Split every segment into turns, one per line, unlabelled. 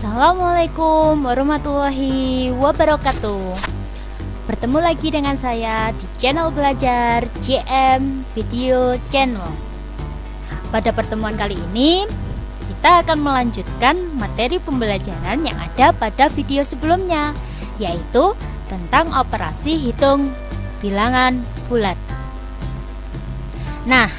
Assalamualaikum warahmatullahi wabarakatuh. Bertemu lagi dengan saya di channel belajar JM Video Channel. Pada pertemuan kali ini kita akan melanjutkan materi pembelajaran yang ada pada video sebelumnya, yaitu tentang operasi hitung bilangan bulat. Nah,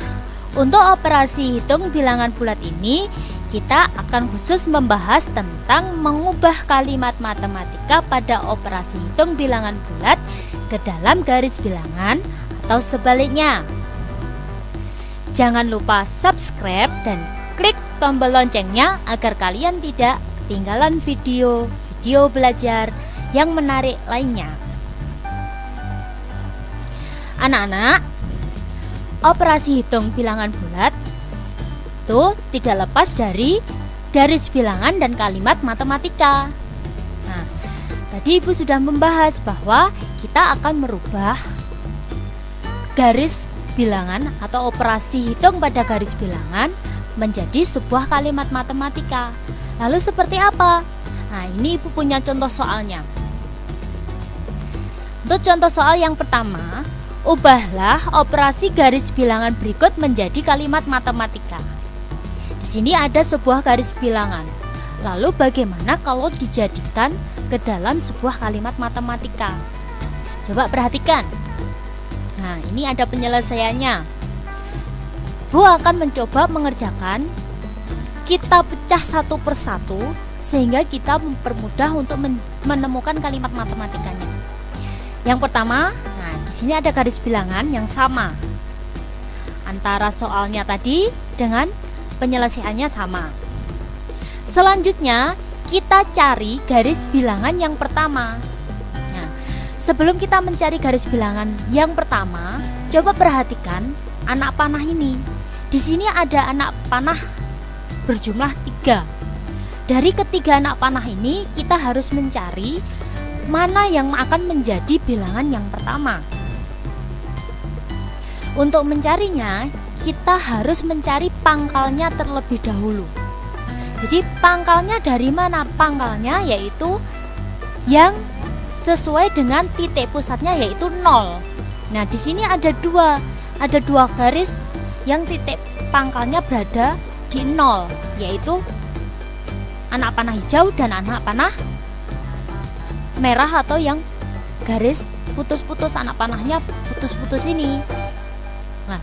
untuk operasi hitung bilangan bulat ini kita akan khusus membahas tentang mengubah kalimat matematika pada operasi hitung bilangan bulat ke dalam garis bilangan atau sebaliknya. Jangan lupa subscribe dan klik tombol loncengnya agar kalian tidak ketinggalan video-video belajar yang menarik lainnya. Anak-anak, operasi hitung bilangan bulat itu tidak lepas dari garis bilangan dan kalimat matematika. Nah, tadi Ibu sudah membahas bahwa kita akan merubah garis bilangan atau operasi hitung pada garis bilangan menjadi sebuah kalimat matematika. Lalu seperti apa? Nah, ini Ibu punya contoh soalnya. Untuk contoh soal yang pertama, ubahlah operasi garis bilangan berikut menjadi kalimat matematika. Di sini ada sebuah garis bilangan. Lalu bagaimana kalau dijadikan ke dalam sebuah kalimat matematika? Coba perhatikan. Nah, ini ada penyelesaiannya. Bu akan mencoba mengerjakan. Kita pecah satu persatu sehingga kita mempermudah untuk menemukan kalimat matematikanya. Yang pertama, nah di sini ada garis bilangan yang sama antara soalnya tadi dengan penyelesaiannya sama. Selanjutnya kita cari garis bilangan yang pertama. Nah, sebelum kita mencari garis bilangan yang pertama, coba perhatikan anak panah ini. Di sini ada anak panah berjumlah 3. Dari ketiga anak panah ini kita harus mencari mana yang akan menjadi bilangan yang pertama. Untuk mencarinya, kita harus mencari pangkalnya terlebih dahulu. Jadi pangkalnya dari mana? Pangkalnya yaitu yang sesuai dengan titik pusatnya yaitu 0. Nah, di sini ada dua garis yang titik pangkalnya berada di 0, yaitu anak panah hijau dan anak panah merah atau yang garis putus-putus, anak panahnya putus-putus ini. Nah,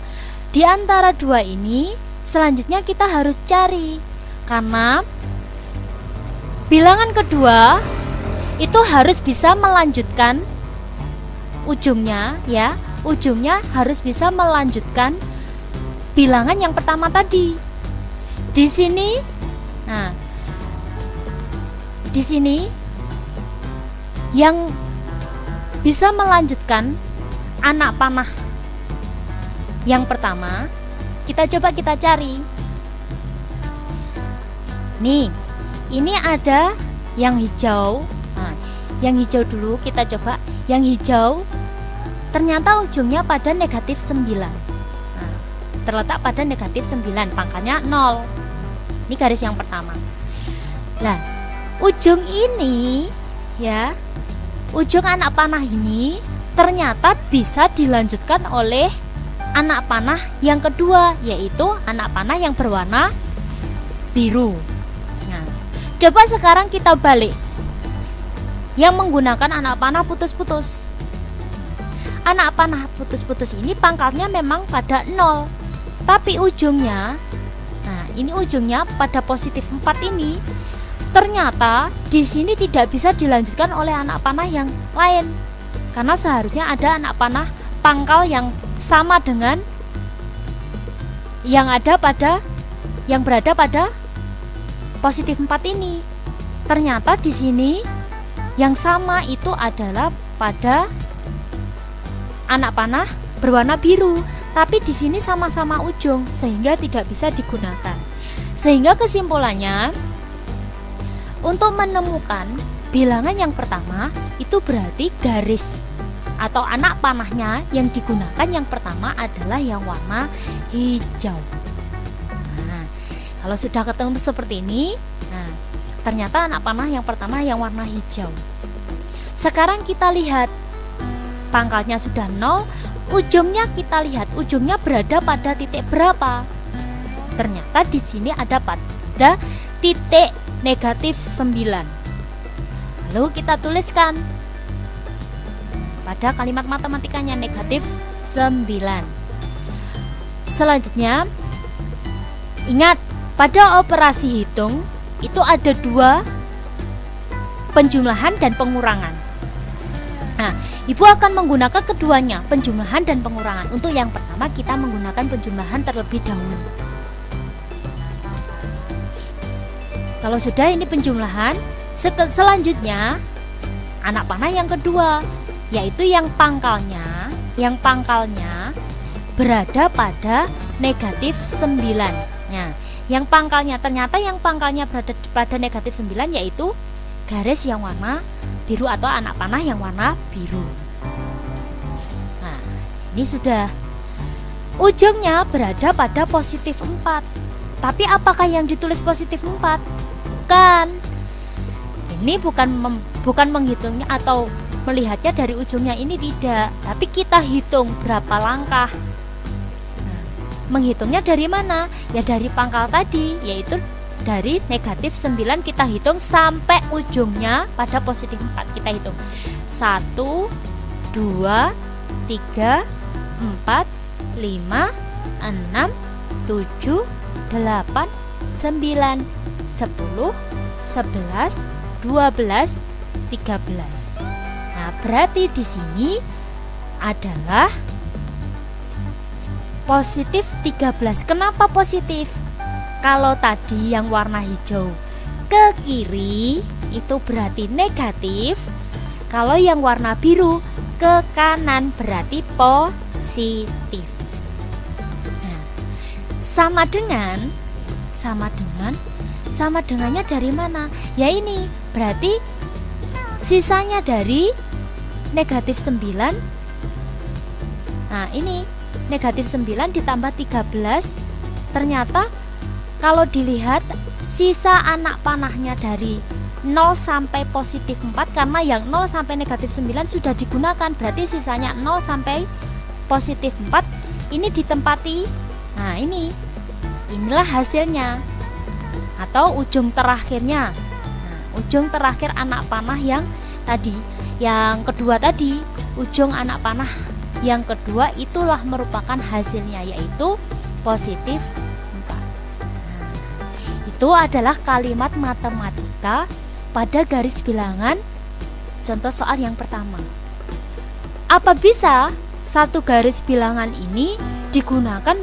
di antara dua ini selanjutnya kita harus cari, karena bilangan kedua itu harus bisa melanjutkan ujungnya, ya. Ujungnya harus bisa melanjutkan bilangan yang pertama tadi. Di sini, nah, di sini yang bisa melanjutkan anak panah yang pertama, kita cari. Nih, ini ada yang hijau. Nah, yang hijau dulu kita coba. Yang hijau ternyata ujungnya pada negatif 9. Nah, terletak pada negatif 9, pangkalnya 0. Ini garis yang pertama. Nah, ujung ini, ya, ujung anak panah ini ternyata bisa dilanjutkan oleh anak panah yang kedua, yaitu anak panah yang berwarna biru. Nah, coba sekarang kita balik yang menggunakan anak panah putus-putus. Anak panah putus-putus ini pangkalnya memang pada 0, tapi ujungnya, nah ini ujungnya pada positif 4 ini, ternyata di sini tidak bisa dilanjutkan oleh anak panah yang lain, karena seharusnya ada anak panah pangkal yang sama dengan yang berada pada positif 4 ini. Ternyata di sini yang sama itu adalah pada anak panah berwarna biru, tapi di sini sama-sama ujung sehingga tidak bisa digunakan. Sehingga kesimpulannya, untuk menemukan bilangan yang pertama itu berarti garis atau anak panahnya yang digunakan yang pertama adalah yang warna hijau. Nah, kalau sudah ketemu seperti ini, nah, Ternyata anak panah yang pertama yang warna hijau. Sekarang kita lihat pangkalnya sudah 0, ujungnya kita lihat ujungnya berada pada titik berapa? Ternyata di sini ada pada titik negatif 9. Lalu kita tuliskan pada kalimat matematikanya negatif 9. Selanjutnya, ingat pada operasi hitung itu ada 2, penjumlahan dan pengurangan. Nah, Ibu akan menggunakan keduanya, penjumlahan dan pengurangan. Untuk yang pertama kita menggunakan penjumlahan terlebih dahulu. Kalau sudah ini penjumlahan, selanjutnya anak panah yang kedua, yaitu yang pangkalnya berada pada negatif 9. Nah, yang pangkalnya berada pada negatif 9 yaitu garis yang warna biru atau anak panah yang warna biru. Nah, ini sudah. Ujungnya berada pada positif 4. Tapi apakah yang ditulis positif 4? Bukan. Ini bukan menghitungnya atau melihatnya dari ujungnya ini, tidak. Tapi kita hitung berapa langkah. Nah, menghitungnya dari mana? Ya dari pangkal tadi, yaitu dari negatif 9 kita hitung sampai ujungnya pada positif 4. Kita hitung 1, 2, 3, 4, 5, 6, 7, 8, 9, 10, 11, 12, 13. Nah, berarti di sini adalah positif 13. Kenapa positif? Kalau tadi yang warna hijau ke kiri itu berarti negatif. Kalau yang warna biru ke kanan berarti positif. Nah, sama dengannya dari mana? Ya ini berarti sisanya dari negatif 9. Nah, ini negatif 9 ditambah 13. Ternyata kalau dilihat sisa anak panahnya dari 0 sampai positif 4, karena yang 0 sampai negatif 9 sudah digunakan, berarti sisanya 0 sampai positif 4 ini ditempati. Nah, inilah hasilnya atau ujung terakhirnya. Nah, ujung terakhir anak panah yang tadi, yang kedua tadi, ujung anak panah yang kedua itulah merupakan hasilnya, yaitu positif 4. Nah, itu adalah kalimat matematika pada garis bilangan contoh soal yang pertama. Apa bisa satu garis bilangan ini digunakan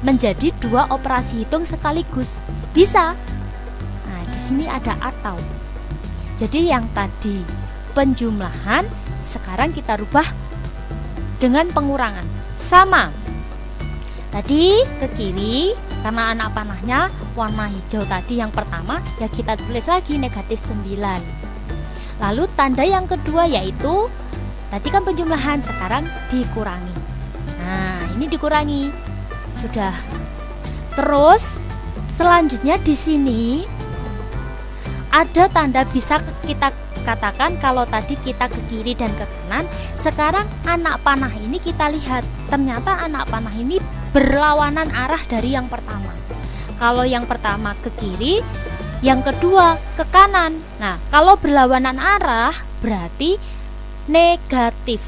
menjadi 2 operasi hitung sekaligus? Bisa. Nah, di sini ada atau. Jadi yang tadi penjumlahan, sekarang kita rubah dengan pengurangan. Sama. Tadi ke kiri, karena anak panahnya warna hijau tadi yang pertama, ya kita tulis lagi negatif 9. Lalu tanda yang kedua yaitu tadi kan penjumlahan, sekarang dikurangi. Nah, ini dikurangi. Sudah. Terus selanjutnya di sini ada tanda, bisa kita katakan kalau tadi kita ke kiri dan ke kanan, sekarang anak panah ini kita lihat, ternyata anak panah ini berlawanan arah dari yang pertama. Kalau yang pertama ke kiri, yang kedua ke kanan. Nah, kalau berlawanan arah berarti negatif.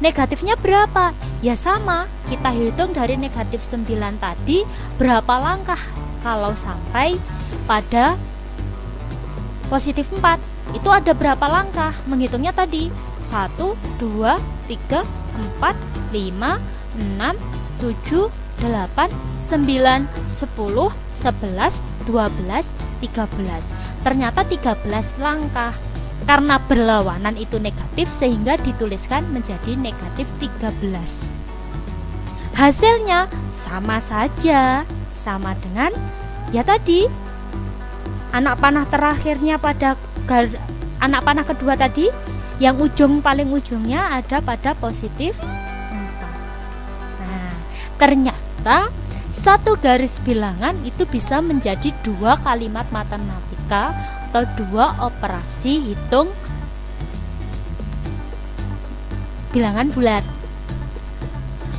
Negatifnya berapa? Ya sama, kita hitung dari negatif 9 tadi berapa langkah kalau sampai pada positif 4. Itu ada berapa langkah? Menghitungnya tadi 1, 2, 3, 4, 5, 6, 7, 8, 9, 10, 11, 12, 13. Ternyata 13 langkah. Karena berlawanan itu negatif sehingga dituliskan menjadi negatif 13. Hasilnya sama saja, sama dengan ya tadi anak panah terakhirnya pada anak panah kedua tadi, yang paling ujungnya ada pada positif 4. Nah, ternyata satu garis bilangan itu bisa menjadi 2 kalimat matematika. matematika atau dua operasi hitung bilangan bulat.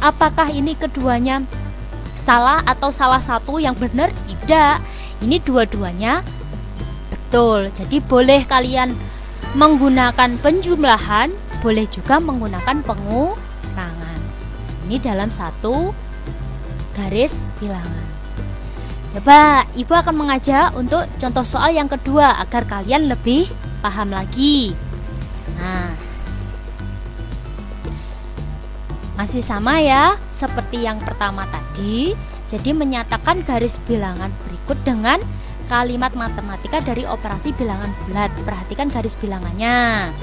Apakah ini keduanya salah atau salah satu yang benar? Tidak, ini dua-duanya betul. Jadi boleh kalian menggunakan penjumlahan, boleh juga menggunakan pengurangan. Ini dalam satu garis bilangan. Coba Ibu akan mengajak untuk contoh soal yang kedua agar kalian lebih paham lagi. Nah, masih sama ya seperti yang pertama tadi. Jadi menyatakan garis bilangan berikut dengan kalimat matematika dari operasi bilangan bulat. Perhatikan garis bilangannya.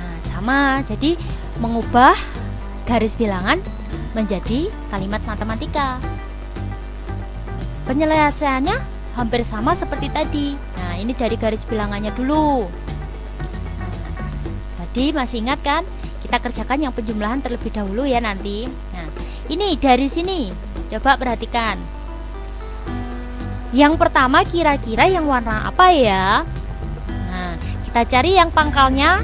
Nah, sama. Jadi mengubah garis bilangan menjadi kalimat matematika. Penyelesaiannya hampir sama seperti tadi. Nah, ini dari garis bilangannya dulu. Tadi masih ingat kan? Kita kerjakan yang penjumlahan terlebih dahulu ya nanti. Nah, ini dari sini. Coba perhatikan. Yang pertama kira-kira yang warna apa ya? Nah, kita cari yang pangkalnya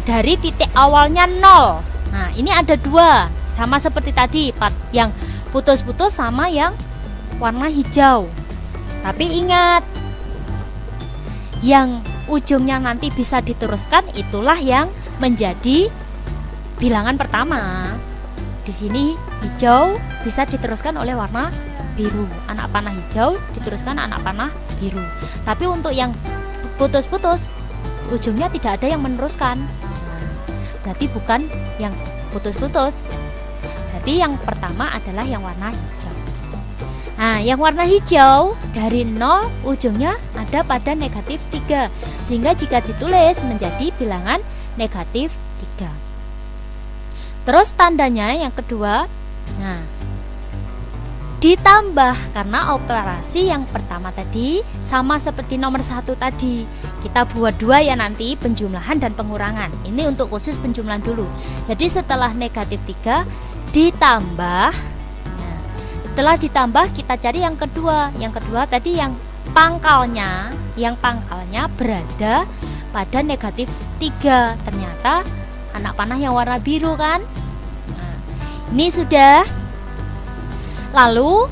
dari titik awalnya 0. Nah, ini ada dua. Sama seperti tadi, yang putus-putus sama yang warna hijau. Tapi ingat, yang ujungnya nanti bisa diteruskan itulah yang menjadi bilangan pertama. Di sini hijau bisa diteruskan oleh warna biru. Anak panah hijau diteruskan anak panah biru. Tapi untuk yang putus-putus, ujungnya tidak ada yang meneruskan. Berarti bukan yang putus-putus. Berarti yang pertama adalah yang warna hijau. Nah, yang warna hijau dari 0 ujungnya ada pada negatif 3. Sehingga jika ditulis menjadi bilangan negatif 3. Terus tandanya yang kedua, nah, ditambah karena operasi yang pertama tadi sama seperti nomor 1 tadi. Kita buat dua ya nanti, penjumlahan dan pengurangan. Ini untuk khusus penjumlahan dulu. Jadi setelah negatif 3 ditambah. Nah, setelah ditambah kita cari yang kedua. Yang kedua tadi yang pangkalnya berada pada negatif 3. Ternyata anak panah yang warna biru kan. Nah, ini sudah. Lalu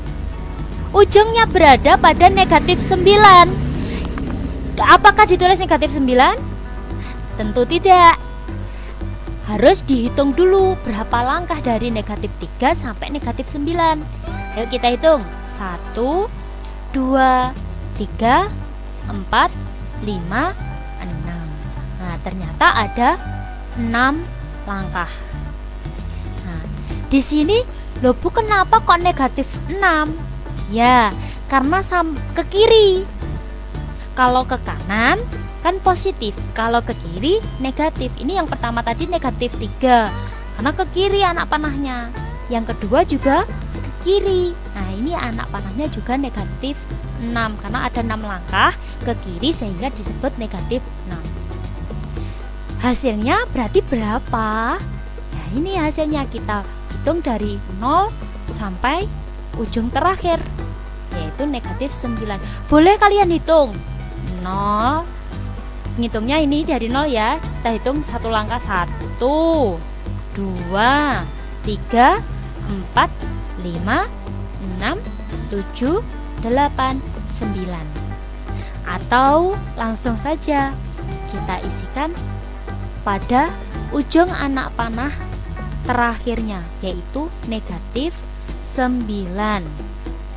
ujungnya berada pada negatif 9. Apakah ditulis negatif 9? Tentu tidak. Harus dihitung dulu berapa langkah dari negatif 3 sampai negatif 9. Ayo kita hitung. 1, 2, 3, 4, 5, 6. Nah, ternyata ada 6 langkah. Nah, di sini loh, Bu, kenapa kok negatif 6? Ya, karena ke kiri. Kalau ke kanan kan positif, kalau ke kiri negatif. Ini yang pertama tadi negatif 3 karena ke kiri anak panahnya. Yang kedua juga ke kiri. Nah, ini anak panahnya juga negatif 6 karena ada 6 langkah ke kiri sehingga disebut negatif 6. Hasilnya berarti berapa? Ya, ini hasilnya kita hitung dari 0 sampai ujung terakhir, yaitu negatif 9. Boleh kalian hitung 0. Ngitungnya ini dari 0 ya. Kita hitung satu langkah. 1, 2, 3, 4, 5, 6, 7, 8, 9. Atau langsung saja kita isikan pada ujung anak panah terakhirnya, yaitu negatif 9.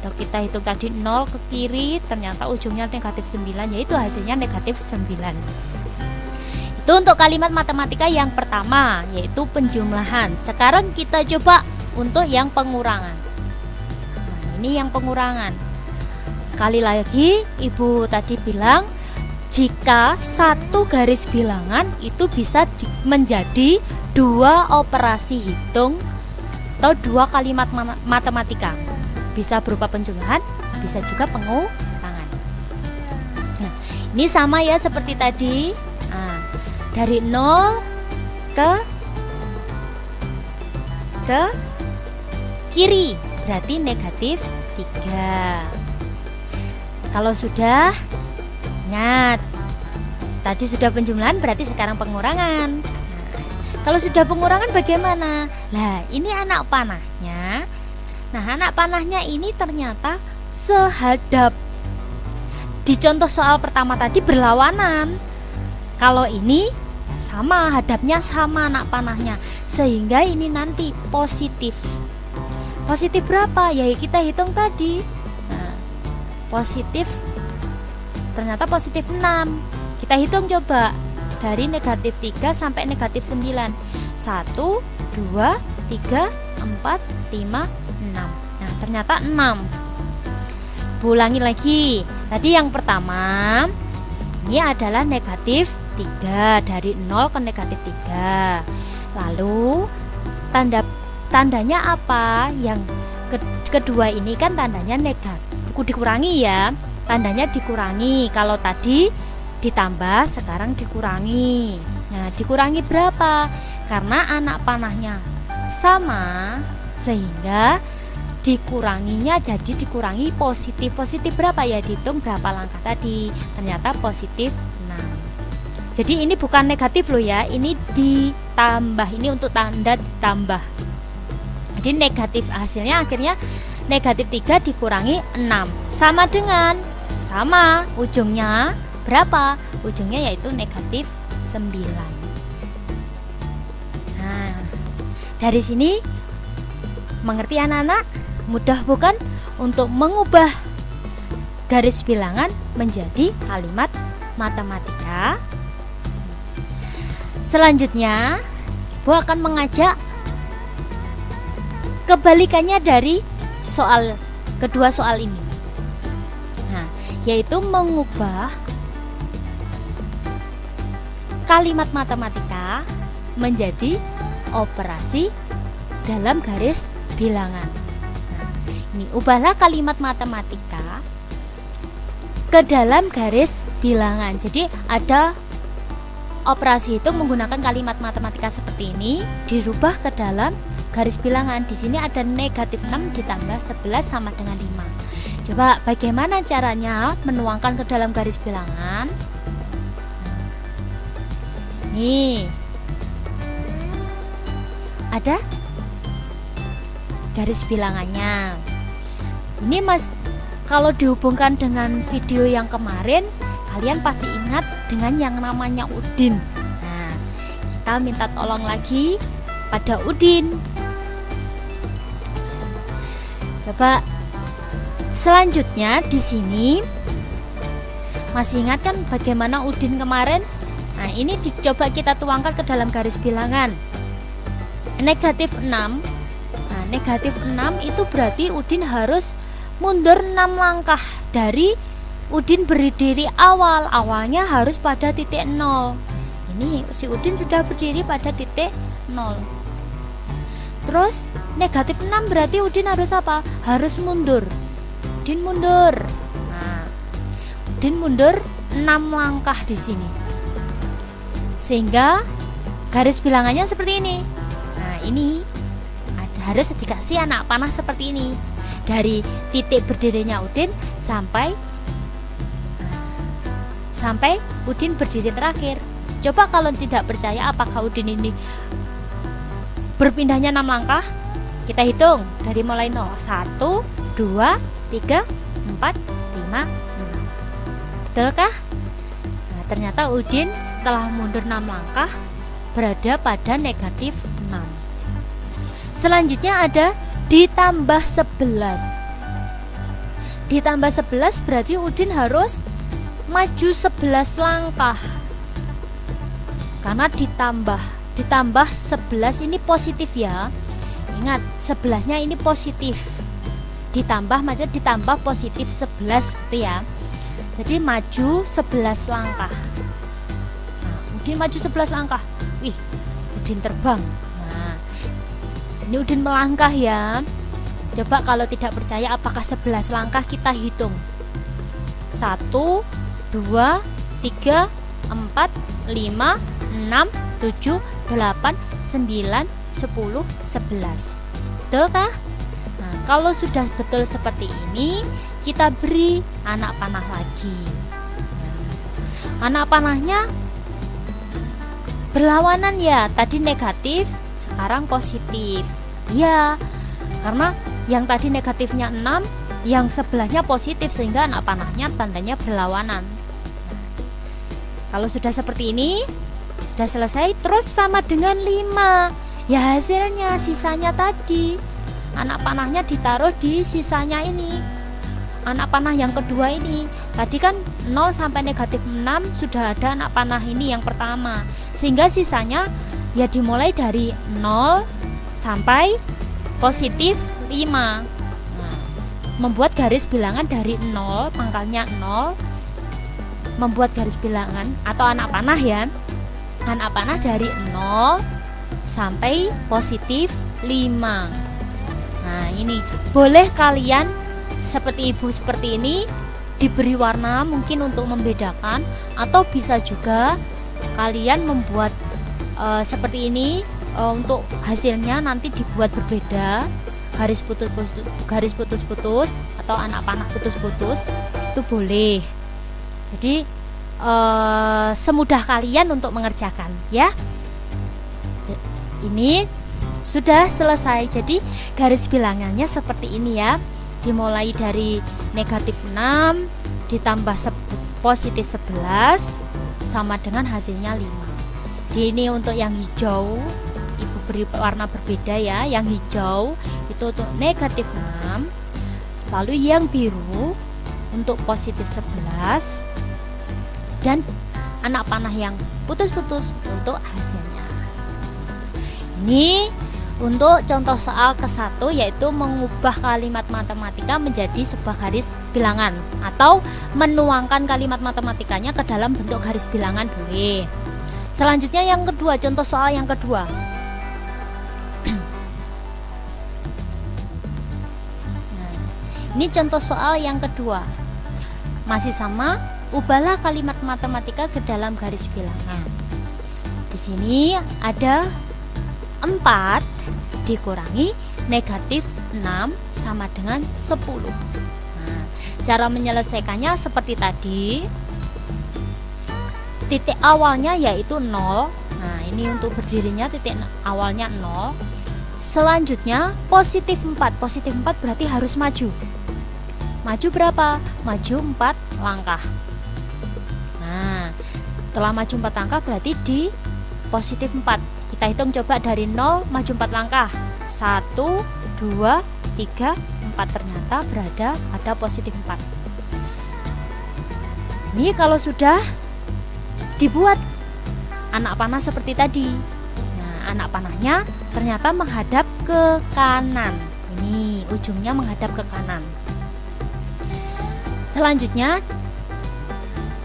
Atau kita hitung tadi 0 ke kiri, ternyata ujungnya negatif 9, yaitu hasilnya negatif 9. Itu untuk kalimat matematika yang pertama, yaitu penjumlahan. Sekarang kita coba untuk yang pengurangan. Nah, ini yang pengurangan. Sekali lagi, Ibu tadi bilang jika satu garis bilangan itu bisa menjadi dua operasi hitung atau dua kalimat matematika. Bisa berupa penjumlahan, bisa juga pengurangan. Nah, ini sama ya seperti tadi. Nah, dari 0 ke kiri berarti negatif 3. Kalau sudah, Ingat, tadi sudah penjumlahan, berarti sekarang pengurangan. Kalau sudah pengurangan bagaimana? Lah, ini anak panahnya. Nah, anak panahnya ini ternyata sehadap. Di contoh soal pertama tadi berlawanan. Kalau ini sama, hadapnya sama anak panahnya. Sehingga ini nanti positif. Positif berapa? Ya kita hitung tadi. Nah, positif, ternyata positif 6. Kita hitung coba. Dari negatif 3 sampai negatif 9. 1, 2, 3, 4, 5, 6. Nah, ternyata 6. Ulangi lagi. Tadi yang pertama, ini adalah negatif 3. Dari 0 ke negatif 3. Lalu, tandanya apa? Yang kedua ini kan tandanya negatif. Dikurangi ya. Tandanya dikurangi. Kalau tadi ditambah, sekarang dikurangi. Nah, dikurangi berapa? Karena anak panahnya sama, sehingga dikuranginya jadi dikurangi positif. Positif berapa ya? Dihitung berapa langkah tadi. Ternyata positif 6. Jadi ini bukan negatif loh ya, ini ditambah. Ini untuk tanda ditambah. Jadi negatif, hasilnya akhirnya negatif 3 dikurangi 6. Sama dengan, sama ujungnya berapa? Ujungnya yaitu negatif 9. Nah, dari sini mengerti anak-anak? Mudah bukan untuk mengubah garis bilangan menjadi kalimat matematika? Selanjutnya, Ibu akan mengajak kebalikannya dari kedua soal ini. Nah, yaitu mengubah kalimat matematika menjadi operasi dalam garis bilangan. Nah, ini ubahlah kalimat matematika ke dalam garis bilangan. Jadi ada operasi itu menggunakan kalimat matematika seperti ini, dirubah ke dalam garis bilangan. Di sini ada negatif 6 ditambah 11 sama dengan 5. Coba bagaimana caranya menuangkan ke dalam garis bilangan? Nih, ada garis bilangannya. Ini Mas, kalau dihubungkan dengan video yang kemarin, kalian pasti ingat dengan yang namanya Udin. Nah, kita minta tolong lagi pada Udin. Coba selanjutnya di sini masih ingat kan bagaimana Udin kemarin? Nah, ini dicoba kita tuangkan ke dalam garis bilangan. Negatif 6. Nah, negatif 6 itu berarti Udin harus mundur 6 langkah dari Udin berdiri awal. Awalnya harus pada titik 0. Ini si Udin sudah berdiri pada titik 0. Terus negatif 6 berarti Udin harus apa? Harus mundur. Udin mundur. Nah, Udin mundur 6 langkah di sini. Sehingga garis bilangannya seperti ini. Nah, ini harus dikasih anak panah seperti ini. Dari titik berdirinya Udin sampai Udin berdiri terakhir. Coba kalau tidak percaya apakah Udin ini berpindahnya 6 langkah? Kita hitung dari mulai 0. 1, 2, 3, 4, 5, 6. Betulkah? Nah, ternyata Udin setelah mundur 6 langkah berada pada negatif 6. Selanjutnya ada ditambah 11. Ditambah 11 berarti Udin harus maju 11 langkah. Karena ditambah 11 ini positif ya. Ingat, 11-nya ini positif. Ditambah positif 11 gitu ya. Jadi maju 11 langkah. Nah, Udin maju 11 langkah. Wih, Udin terbang. Nah, ini Udin melangkah ya. Coba kalau tidak percaya apakah 11 langkah kita hitung. 1, 2, 3, 4, 5, 6, 7, 8, 9, 10, 11. Betul kah? Nah, kalau sudah betul seperti ini, kita beri anak panah lagi. anak panahnya berlawanan ya, tadi negatif sekarang positif ya, karena yang tadi negatifnya 6, yang sebelahnya positif, sehingga anak panahnya tandanya berlawanan. Kalau sudah seperti ini, sudah selesai. Terus sama dengan 5 ya, hasilnya sisanya tadi anak panahnya ditaruh di sisanya ini, anak panah yang kedua ini. Tadi kan 0 sampai negatif 6 sudah ada anak panah ini yang pertama, sehingga sisanya ya dimulai dari 0 sampai positif 5. Nah, membuat garis bilangan dari 0, pangkalnya 0, membuat garis bilangan atau anak panah ya, anak panah dari 0 sampai positif 5. Nah, ini boleh kalian seperti ibu seperti ini diberi warna mungkin untuk membedakan, atau bisa juga kalian membuat seperti ini untuk hasilnya nanti dibuat berbeda, garis putus-putus atau anak panah putus-putus, itu boleh. Jadi semudah kalian untuk mengerjakan ya. Ini sudah selesai. Jadi garis bilangannya seperti ini ya, dimulai dari negatif 6 ditambah positif 11 sama dengan hasilnya 5. Di ini untuk yang hijau ibu beri warna berbeda ya, yang hijau itu untuk negatif 6, lalu yang biru untuk positif 11, dan anak panah yang putus-putus untuk hasilnya. Ini untuk contoh soal ke-1, yaitu mengubah kalimat matematika menjadi sebuah garis bilangan, atau menuangkan kalimat matematikanya ke dalam bentuk garis bilangan boleh. Selanjutnya yang kedua, contoh soal yang kedua. Nah, ini contoh soal yang kedua. Masih sama, ubahlah kalimat matematika ke dalam garis bilangan. Di sini ada 4 dikurangi negatif 6 sama dengan 10. Nah, cara menyelesaikannya seperti tadi. Titik awalnya yaitu 0. Nah, ini untuk berdirinya titik awalnya 0. Selanjutnya positif 4. Positif 4 berarti harus maju. Maju berapa? Maju 4 langkah. Nah, setelah maju 4 langkah berarti di positif 4. Kita hitung coba dari 0 maju 4 langkah. 1, 2, 3, 4, ternyata berada pada positif 4. Ini kalau sudah dibuat anak panah seperti tadi. Nah, anak panahnya ternyata menghadap ke kanan. Ini ujungnya menghadap ke kanan. Selanjutnya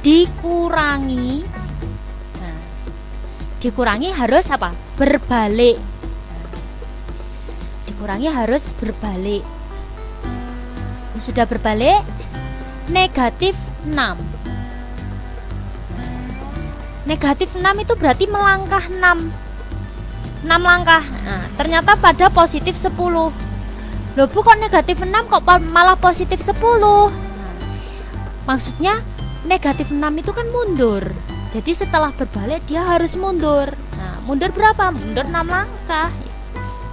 dikurangi. Nah, dikurangi harus apa? Berbalik. Dikurangi harus berbalik. Ini sudah berbalik, negatif 6. Negatif 6 itu berarti melangkah 6 langkah. Nah, ternyata pada positif 10. Loh bu, kok negatif 6 kok malah positif 10? Nah, maksudnya negatif 6 itu kan mundur. Jadi setelah berbalik dia harus mundur. Nah, mundur berapa? Mundur 6 langkah.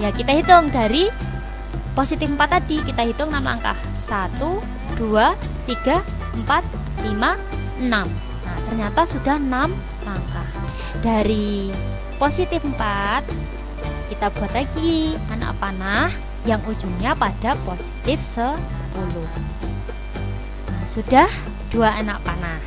Ya, kita hitung dari positif 4 tadi, kita hitung 6 langkah. 1, 2, 3, 4, 5, 6. Nah, ternyata sudah 6 langkah. Dari positif 4 kita buat lagi anak panah yang ujungnya pada positif 10. Nah, sudah 2 anak panah.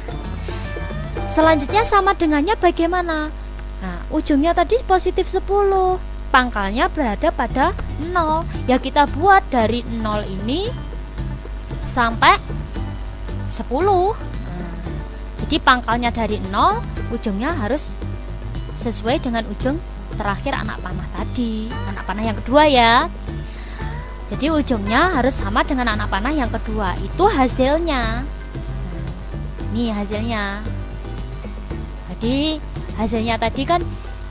Selanjutnya sama dengannya bagaimana? Nah, ujungnya tadi positif 10, pangkalnya berada pada 0. Ya, kita buat dari 0 ini sampai 10. Jadi pangkalnya dari 0, ujungnya harus sesuai dengan ujung terakhir anak panah tadi, anak panah yang kedua ya. Jadi ujungnya harus sama dengan anak panah yang kedua. Itu hasilnya. Ini hasilnya. Jadi hasilnya tadi kan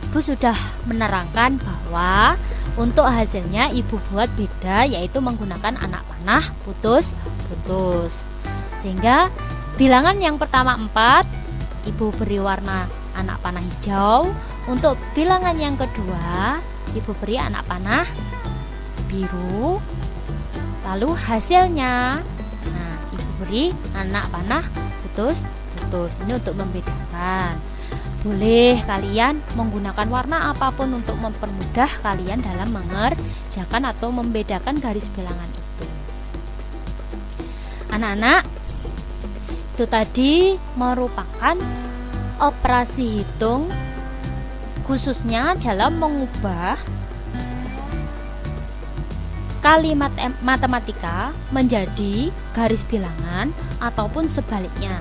Ibu sudah menerangkan bahwa untuk hasilnya Ibu buat beda, yaitu menggunakan anak panah putus-putus. Sehingga bilangan yang pertama 4 Ibu beri warna anak panah hijau. Untuk bilangan yang kedua, Ibu beri anak panah biru. Lalu hasilnya, nah, Ibu beri anak panah putus-putus. Ini untuk membedakan. Boleh kalian menggunakan warna apapun untuk mempermudah kalian dalam mengerjakan atau membedakan garis bilangan itu. Anak-anak, itu tadi merupakan operasi hitung khususnya dalam mengubah kalimat matematika menjadi garis bilangan ataupun sebaliknya.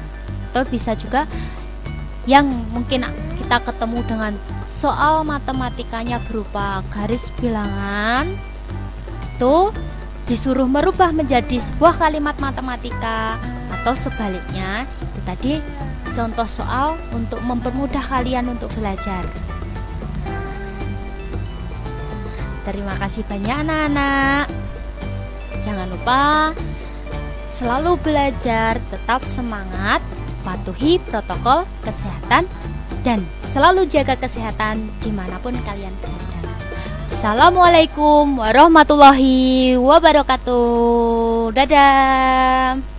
Atau bisa juga yang mungkin kita ketemu dengan soal matematikanya berupa garis bilangan, itu disuruh merubah menjadi sebuah kalimat matematika, atau sebaliknya. Itu tadi contoh soal untuk mempermudah kalian untuk belajar. Terima kasih banyak anak-anak. Jangan lupa selalu belajar, tetap semangat, patuhi protokol kesehatan, dan selalu jaga kesehatan dimanapun kalian berada. Assalamualaikum warahmatullahi wabarakatuh. Dadah.